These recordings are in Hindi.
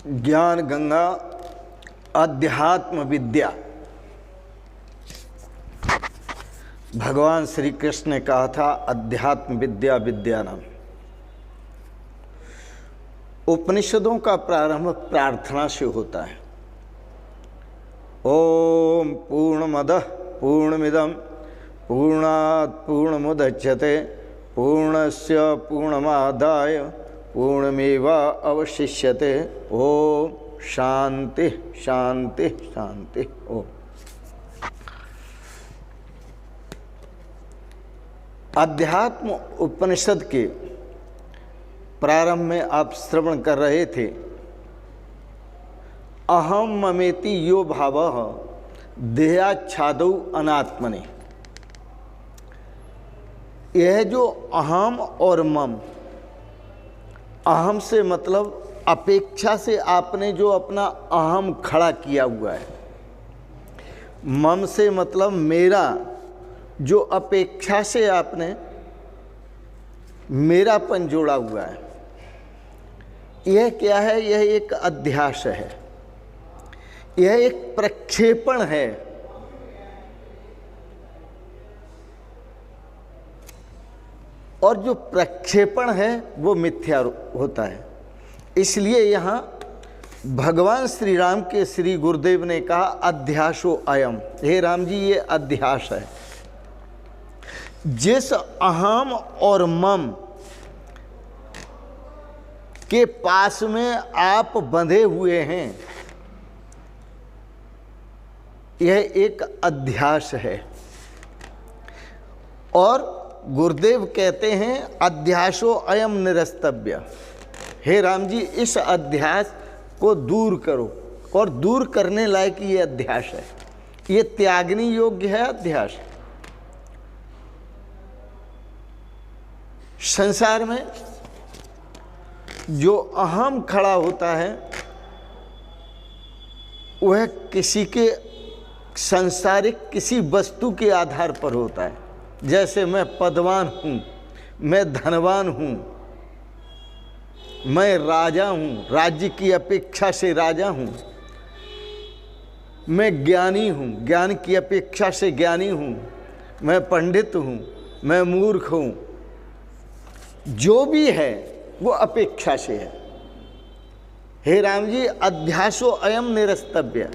ज्ञान गंगा अध्यात्म विद्या। भगवान श्री कृष्ण ने कहा था अध्यात्म विद्या विद्यानाम। उपनिषदों का प्रारंभ प्रार्थना से होता है। ओम पूर्णमदः पूर्णमिदं पूर्णात् पूर्णमुदच्यते पूर्णस्य पूर्णमादाय पूर्णमेवावशिष्यते। ओम शांति शांति शांति। ओम। अध्यात्म उपनिषद के प्रारंभ में आप श्रवण कर रहे थे, अहम ममेति यो भावः देहाच्छादौ अनात्मने। यह जो अहम और मम, अहम से मतलब अपेक्षा से आपने जो अपना अहम खड़ा किया हुआ है, मम से मतलब मेरा जो अपेक्षा से आपने मेरापन जोड़ा हुआ है। यह क्या है? यह एक अध्यास है, यह एक प्रक्षेपण है। और जो प्रक्षेपण है वो मिथ्या होता है। इसलिए यहाँ भगवान श्री राम के श्री गुरुदेव ने कहा अध्यासो अयम। हे राम जी, ये अध्यास है। जिस अहम और मम के पास में आप बंधे हुए हैं, यह एक अध्यास है। और गुरुदेव कहते हैं अध्यासो अयम निरस्तव्य। हे राम जी, इस अध्यास को दूर करो। और दूर करने लायक ये अध्यास है, ये त्यागनी योग्य है अध्यास। संसार में जो अहम खड़ा होता है वह किसी के सांसारिक किसी वस्तु के आधार पर होता है। जैसे मैं पदवान हूँ, मैं धनवान हूँ, मैं राजा हूँ, राज्य की अपेक्षा से राजा हूँ, मैं ज्ञानी हूँ, ज्ञान की अपेक्षा से ज्ञानी हूँ, मैं पंडित हूँ, मैं मूर्ख हूँ। जो भी है वो अपेक्षा से है। हे राम जी, अध्यासो अयम निरस्तव्य।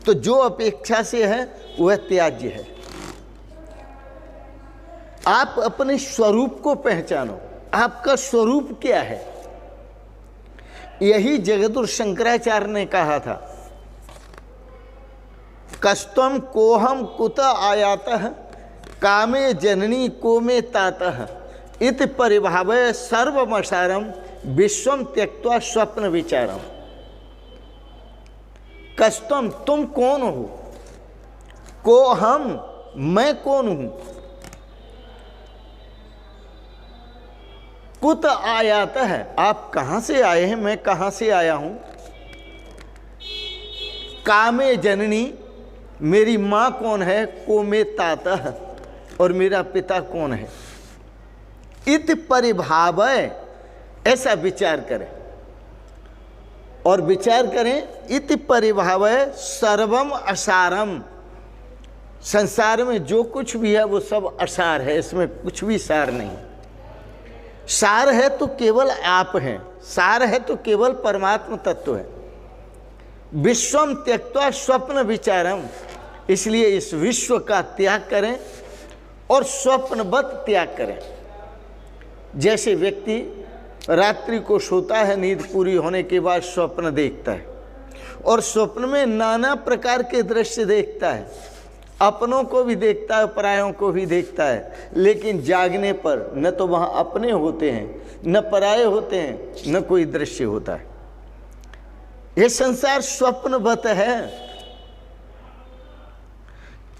तो जो अपेक्षा से है वह त्याज्य है। आप अपने स्वरूप को पहचानो। आपका स्वरूप क्या है? यही जगदुर शंकराचार्य ने कहा था, कस्तम कोहम कुत आयातः कामे जननी को में तातः इत परिभावय सर्वमसारम विश्वम त्यक्त्वा स्वप्न विचारम। कस्तम, तुम कौन हो? को हम, मैं कौन हूं? कुत आयात है, आप कहां से आए हैं, मैं कहां से आया हूं। कामे जननी, मेरी मां कौन है। को में तातः, और मेरा पिता कौन है। इत परिभावय, ऐसा विचार करें। और विचार करें, इत परिभावय सर्वम असारम। संसार में जो कुछ भी है वो सब असार है, इसमें कुछ भी सार नहीं। सार है तो केवल आप हैं, सार है तो केवल परमात्म तत्व है। विश्वम त्यक्त्वा स्वप्न विचारम। इसलिए इस विश्व का त्याग करें और स्वप्नवत त्याग करें। जैसे व्यक्ति रात्रि को सोता है, नींद पूरी होने के बाद स्वप्न देखता है और स्वप्न में नाना प्रकार के दृश्य देखता है, अपनों को भी देखता है, परायों को भी देखता है। लेकिन जागने पर न तो वहाँ अपने होते हैं, न पराये होते हैं, न कोई दृश्य होता है। ये संसार स्वप्नवत है।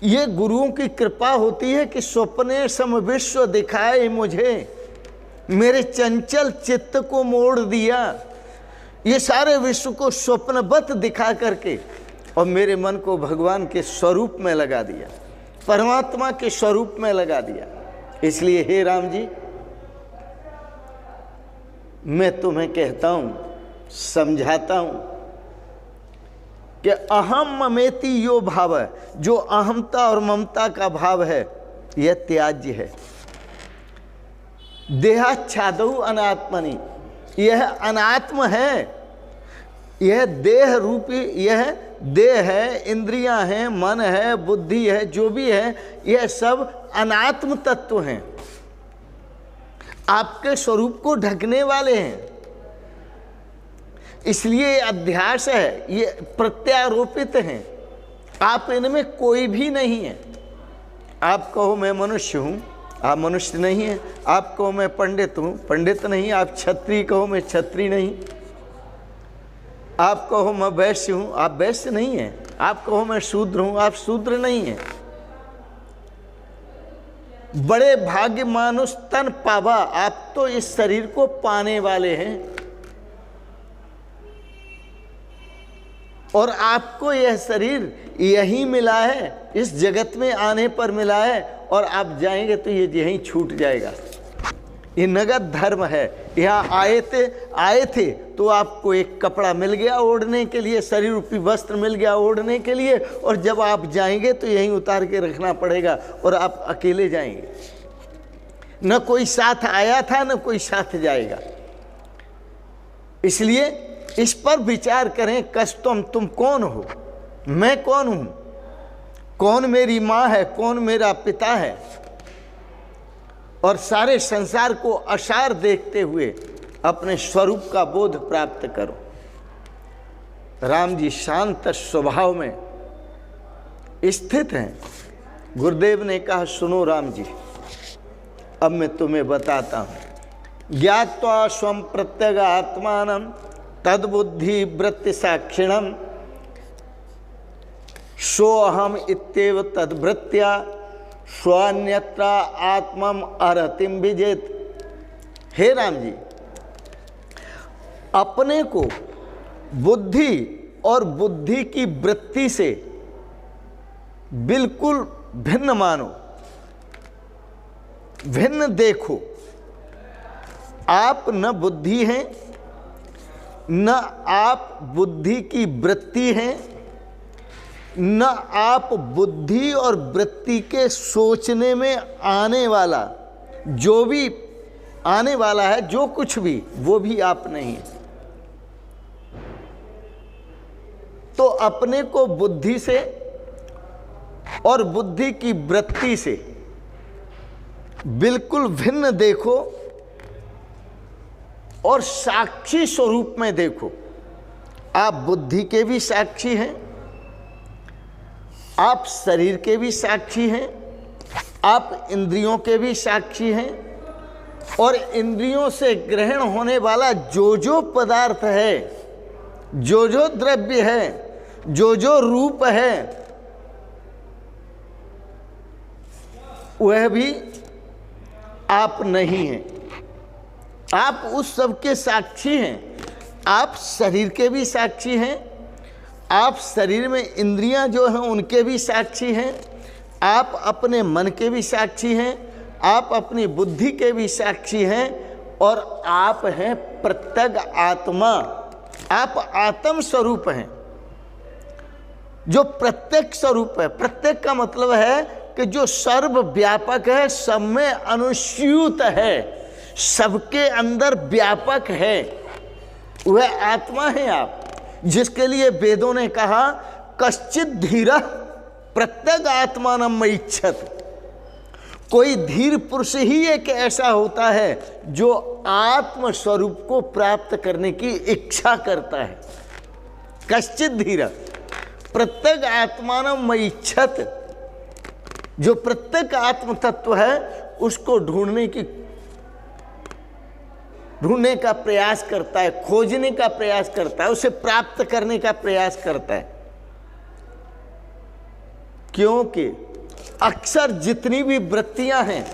ये गुरुओं की कृपा होती है कि स्वप्ने सम विश्व दिखाए मुझे, मेरे चंचल चित्त को मोड़ दिया। ये सारे विश्व को स्वप्नवत दिखा करके और मेरे मन को भगवान के स्वरूप में लगा दिया, परमात्मा के स्वरूप में लगा दिया। इसलिए हे राम जी, मैं तुम्हें कहता हूँ, समझाता हूँ, कि अहम ममेति यो भाव है, जो अहमता और ममता का भाव है यह त्याज्य है। देहाच्छादौ अनात्मनि, यह अनात्म है, यह देह रूपी, यह देह है, इंद्रियां हैं, मन है, बुद्धि है, जो भी है यह सब अनात्म तत्व हैं, आपके स्वरूप को ढकने वाले हैं। इसलिए ये अध्यास है, ये प्रत्यारोपित हैं, आप इनमें कोई भी नहीं है। आप कहो मैं मनुष्य हूँ, आप मनुष्य नहीं है। आप कहो मैं पंडित हूँ, पंडित नहीं। आप क्षत्रिय कहो मैं क्षत्रिय नहीं। आप कहो मैं वैश्य हूँ, आप वैश्य नहीं है। आप कहो मैं शूद्र हूँ, आप शूद्र नहीं है। बड़े भाग्य मानुष तन पावा, आप तो इस शरीर को पाने वाले हैं और आपको यह शरीर यही मिला है, इस जगत में आने पर मिला है और आप जाएंगे तो ये यहीं छूट जाएगा। ये नगद धर्म है। यहाँ आए थे तो आपको एक कपड़ा मिल गया ओढ़ने के लिए, शरीर रूपी वस्त्र मिल गया ओढ़ने के लिए, और जब आप जाएंगे तो यहीं उतार के रखना पड़ेगा और आप अकेले जाएंगे। न कोई साथ आया था न कोई साथ जाएगा। इसलिए इस पर विचार करें। कस्तम, तुम कौन हो, मैं कौन हूं, कौन मेरी माँ है, कौन मेरा पिता है, और सारे संसार को असार देखते हुए अपने स्वरूप का बोध प्राप्त करो। राम जी शांत स्वभाव में स्थित हैं। गुरुदेव ने कहा सुनो राम जी, अब मैं तुम्हें बताता हूँ। ज्ञात्वा स्वं प्रत्यग आत्मानं तद्बुद्धि वृत्ति साक्षिणम सोऽहम इत्येव तद्वृत्त्या स्वान्यत्र आत्मम अरतिम विजेत। हे राम जी, अपने को बुद्धि और बुद्धि की वृत्ति से बिल्कुल भिन्न मानो, भिन्न देखो। आप न बुद्धि हैं, न आप बुद्धि की वृत्ति हैं, न आप बुद्धि और वृत्ति के सोचने में आने वाला, जो भी आने वाला है, जो कुछ भी, वो भी आप नहीं है। तो अपने को बुद्धि से और बुद्धि की वृत्ति से बिल्कुल भिन्न देखो और साक्षी स्वरूप में देखो। आप बुद्धि के भी साक्षी हैं, आप शरीर के भी साक्षी हैं, आप इंद्रियों के भी साक्षी हैं, और इंद्रियों से ग्रहण होने वाला जो जो पदार्थ है, जो जो द्रव्य है, जो जो रूप है, वह भी आप नहीं हैं। आप उस सब के साक्षी हैं। आप शरीर के भी साक्षी हैं, आप शरीर में इंद्रियां जो हैं उनके भी साक्षी हैं, आप अपने मन के भी साक्षी हैं, आप अपनी बुद्धि के भी साक्षी हैं, और आप हैं प्रत्यग आत्मा। आप आत्म स्वरूप हैं, जो प्रत्यक स्वरूप है। प्रत्यक का मतलब है कि जो सर्वव्यापक है, सब में अनुस्यूत है, सबके अंदर व्यापक है, वह आत्मा है आप। जिसके लिए वेदों ने कहा कश्चित धीरः प्रत्यग आत्मानं मयिच्छत। कोई धीर पुरुष ही एक ऐसा होता है जो आत्म स्वरूप को प्राप्त करने की इच्छा करता है। कश्चित धीरः प्रत्यग आत्मानं मयिच्छत। जो प्रत्येक आत्म तत्व है उसको ढूंढने का प्रयास करता है, खोजने का प्रयास करता है, उसे प्राप्त करने का प्रयास करता है। क्योंकि अक्सर जितनी भी वृत्तियां हैं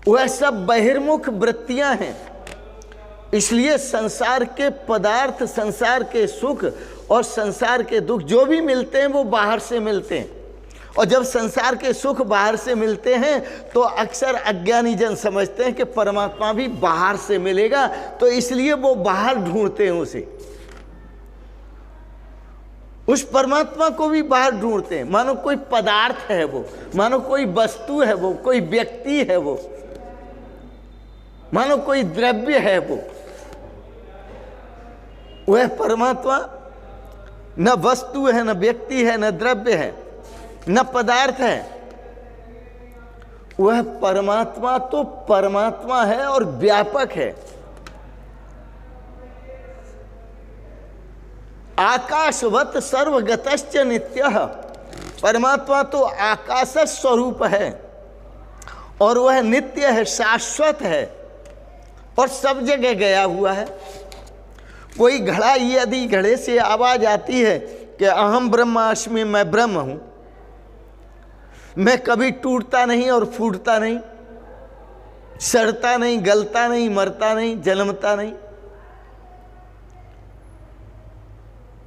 वह सब बहिर्मुख वृत्तियां हैं। इसलिए संसार के पदार्थ, संसार के सुख और संसार के दुख जो भी मिलते हैं वो बाहर से मिलते हैं। और जब संसार के सुख बाहर से मिलते हैं तो अक्सर अज्ञानी जन समझते हैं कि परमात्मा भी बाहर से मिलेगा, तो इसलिए वो बाहर ढूंढते हैं उसे। उस परमात्मा को भी बाहर ढूंढते हैं, मानो कोई पदार्थ है वो, मानो कोई वस्तु है वो, कोई व्यक्ति है वो, मानो कोई द्रव्य है वो। वह परमात्मा न वस्तु है, न व्यक्ति है, न द्रव्य है, न पदार्थ है। वह परमात्मा तो परमात्मा है और व्यापक है। आकाशवत सर्वगतश्च नित्यः, परमात्मा तो आकाश स्वरूप है और वह नित्य है, शाश्वत है और सब जगह गया हुआ है। कोई घड़ा, यदि घड़े से आवाज आती है कि अहम ब्रह्मास्मि, मैं ब्रह्म हूं, मैं कभी टूटता नहीं और फूटता नहीं, सड़ता नहीं, गलता नहीं, मरता नहीं, जन्मता नहीं,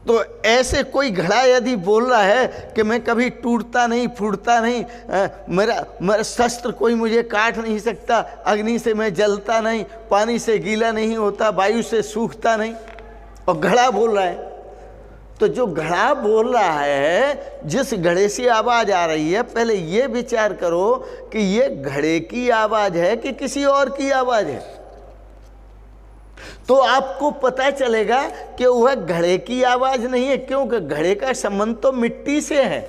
तो ऐसे कोई घड़ा यदि बोल रहा है कि मैं कभी टूटता नहीं, फूटता नहीं, मेरा शस्त्र कोई मुझे काट नहीं सकता, अग्नि से मैं जलता नहीं, पानी से गीला नहीं होता, वायु से सूखता नहीं, और घड़ा बोल रहा है, तो जो घड़ा बोल रहा है, जिस घड़े से आवाज आ रही है, पहले ये विचार करो कि ये घड़े की आवाज है कि किसी और की आवाज है। तो आपको पता चलेगा कि वह घड़े की आवाज नहीं है, क्योंकि घड़े का संबंध तो मिट्टी से है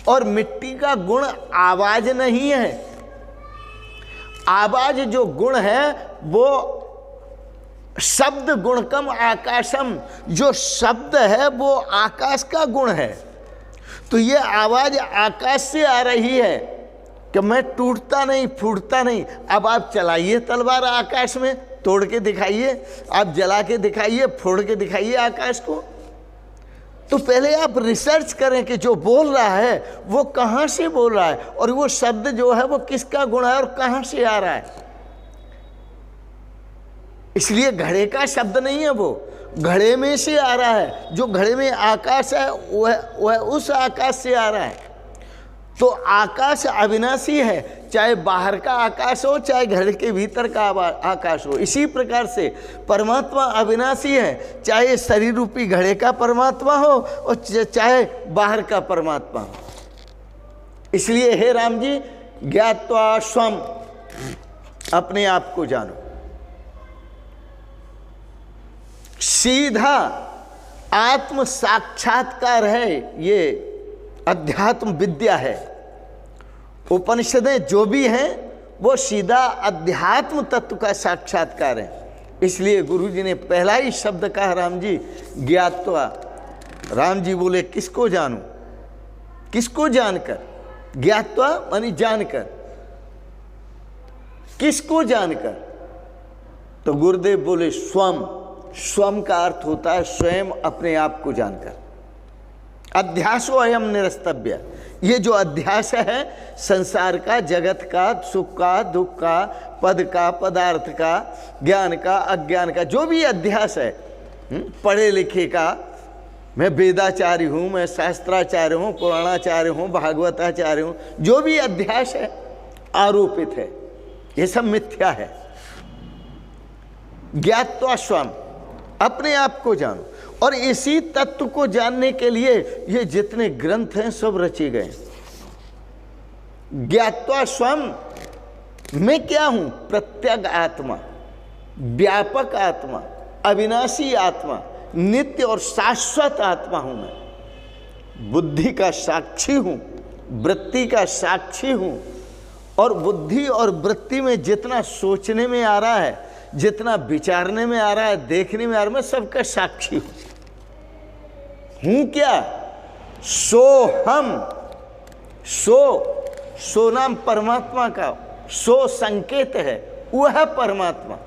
और मिट्टी का गुण आवाज नहीं है। आवाज जो गुण है वो शब्द गुणकम आकाशम, जो शब्द है वो आकाश का गुण है। तो ये आवाज आकाश से आ रही है कि मैं टूटता नहीं, फूटता नहीं। अब आप चलाइए तलवार आकाश में, तोड़ के दिखाइए, आप जला के दिखाइए, फोड़ के दिखाइए आकाश को। तो पहले आप रिसर्च करें कि जो बोल रहा है वो कहाँ से बोल रहा है और वो शब्द जो है वो किसका गुण है और कहाँ से आ रहा है। इसलिए घड़े का शब्द नहीं है, वो घड़े में से आ रहा है। जो घड़े में आकाश है वह उस आकाश से आ रहा है। तो आकाश अविनाशी है, चाहे बाहर का आकाश हो, चाहे घर के भीतर का आकाश हो। इसी प्रकार से परमात्मा अविनाशी है, चाहे शरीर रूपी घड़े का परमात्मा हो और चाहे बाहर का परमात्मा हो। इसलिए हे राम जी, ज्ञात्वा स्वम, अपने आप को जानो। सीधा आत्म साक्षात्कार है, ये अध्यात्म विद्या है। उपनिषदें जो भी हैं वो सीधा अध्यात्म तत्व का साक्षात्कार है। इसलिए गुरु जी ने पहला ही शब्द कहा, राम जी ज्ञात्वा। राम जी बोले किसको जानूं? किसको जानकर? ज्ञात्वा मानी जानकर। किसको जानकर? तो गुरुदेव बोले स्वम। स्वम का अर्थ होता है स्वयं, अपने आप को जानकर। अध्यासो अयम निरस्तव्य, ये जो अध्यास है संसार का, जगत का, सुख का, दुख का, पद का, पदार्थ का, ज्ञान का, अज्ञान का, जो भी अध्यास है, पढ़े लिखे का, मैं वेदाचार्य हूँ, मैं शास्त्राचार्य हूँ, पुराणाचार्य हूँ, भागवताचार्य हूँ, जो भी अध्यास है आरोपित है, ये सब मिथ्या है। ज्ञात्वा स्वम, अपने आप को जानो। और इसी तत्व को जानने के लिए ये जितने ग्रंथ हैं सब रचे गए। ज्ञात्वा स्वम, मैं क्या हूं? प्रत्यग आत्मा, व्यापक आत्मा, अविनाशी आत्मा, नित्य और शाश्वत आत्मा हूं मैं। बुद्धि का साक्षी हूं, वृत्ति का साक्षी हूं, और बुद्धि और वृत्ति में जितना सोचने में आ रहा है, जितना विचारने में आ रहा है, देखने में आ रहा है, मैं सबका साक्षी हूं क्या? सो हम, सो नाम परमात्मा का, सो संकेत है, वह परमात्मा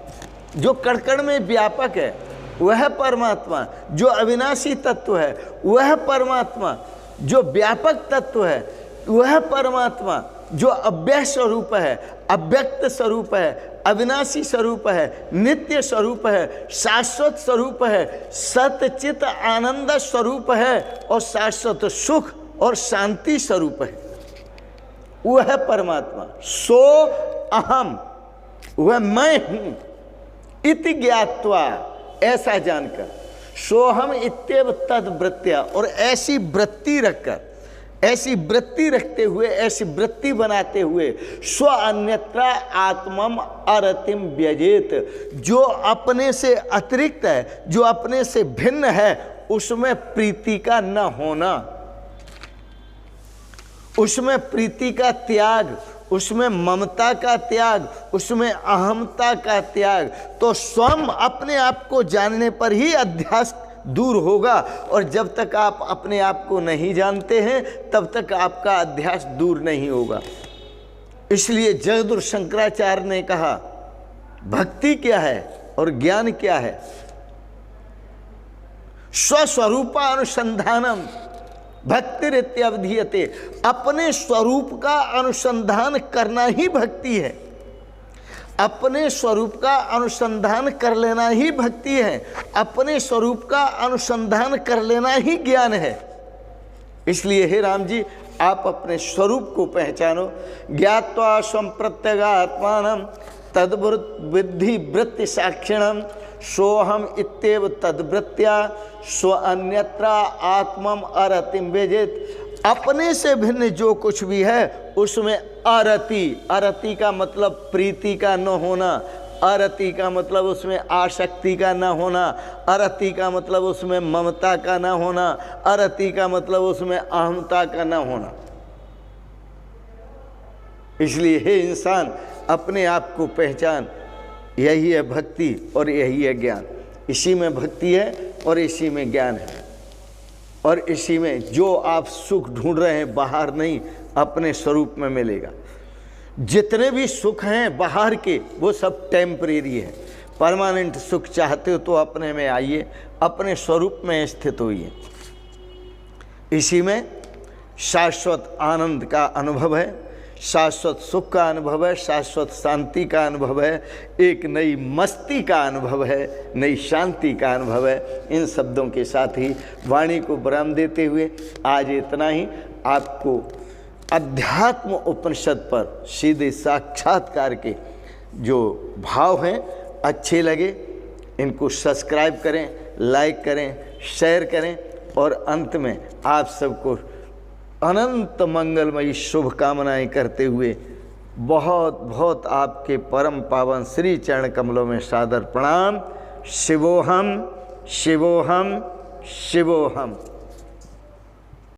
जो कण-कण में व्यापक है, वह परमात्मा जो अविनाशी तत्व है, वह परमात्मा जो व्यापक तत्व है, वह परमात्मा जो अव्यय स्वरूप है, अव्यक्त स्वरूप है, अविनाशी स्वरूप है, नित्य स्वरूप है, शाश्वत स्वरूप है, सतचित आनंद स्वरूप है और शाश्वत सुख और शांति स्वरूप है, वह परमात्मा। सो अहम, वह मैं हूं। इति ज्ञात्वा, ऐसा जानकर। सोहम इत्येव तद वृत्त्या, और ऐसी वृत्ति रखकर, ऐसी वृत्ति रखते हुए, ऐसी वृत्ति बनाते हुए, स्व अन्यत्र आत्मम अरतिम व्यजेत, जो अपने से अतिरिक्त है, जो अपने से भिन्न है, उसमें प्रीति का न होना, उसमें प्रीति का त्याग, उसमें ममता का त्याग, उसमें अहमता का त्याग, तो स्वयं अपने आप को जानने पर ही अध्यास दूर होगा। और जब तक आप अपने आप को नहीं जानते हैं तब तक आपका अध्यास दूर नहीं होगा। इसलिए जगद्गुरु शंकराचार्य ने कहा भक्ति क्या है और ज्ञान क्या है? स्वस्वरूपानुसंधानम भक्तिरित्यवधीयते, अपने स्वरूप का अनुसंधान करना ही भक्ति है, अपने स्वरूप का अनुसंधान कर लेना ही भक्ति है, अपने स्वरूप का अनुसंधान कर लेना ही ज्ञान है। इसलिए हे राम जी, आप अपने स्वरूप को पहचानो। ज्ञात्वा स्वं प्रत्यगात्मानं तद्विद्धि वृत्ति साक्षिणम सोहम इत्येव तद्वृत्त्या स्व अन्यत्र आत्मम अरतिम व्यजेत, अपने से भिन्न जो कुछ भी है उसमें अरति, अरति का मतलब प्रीति का न होना, अरति का मतलब उसमें आसक्ति का न होना, अरति का मतलब उसमें ममता का न होना, अरति का मतलब उसमें अहमता का न होना। इसलिए हे इंसान, अपने आप को पहचान, यही है भक्ति और यही है ज्ञान। इसी में भक्ति है और इसी में ज्ञान है, और इसी में जो आप सुख ढूंढ रहे हैं बाहर नहीं, अपने स्वरूप में मिलेगा। जितने भी सुख हैं बाहर के, वो सब टेम्परेरी है। परमानेंट सुख चाहते हो तो अपने में आइए, अपने स्वरूप में स्थित होइए। इसी में शाश्वत आनंद का अनुभव है, शाश्वत सुख का अनुभव है, शाश्वत शांति का अनुभव है, एक नई मस्ती का अनुभव है, नई शांति का अनुभव है। इन शब्दों के साथ ही वाणी को विराम देते हुए आज इतना ही। आपको अध्यात्म उपनिषद पर सीधे साक्षात्कार के जो भाव हैं अच्छे लगे, इनको सब्सक्राइब करें, लाइक करें, शेयर करें, और अंत में आप सबको अनंत मंगलमयी शुभकामनाएं करते हुए बहुत बहुत आपके परम पावन श्री चरण कमलों में सादर प्रणाम। शिवोहम शिवोहम शिवोहम।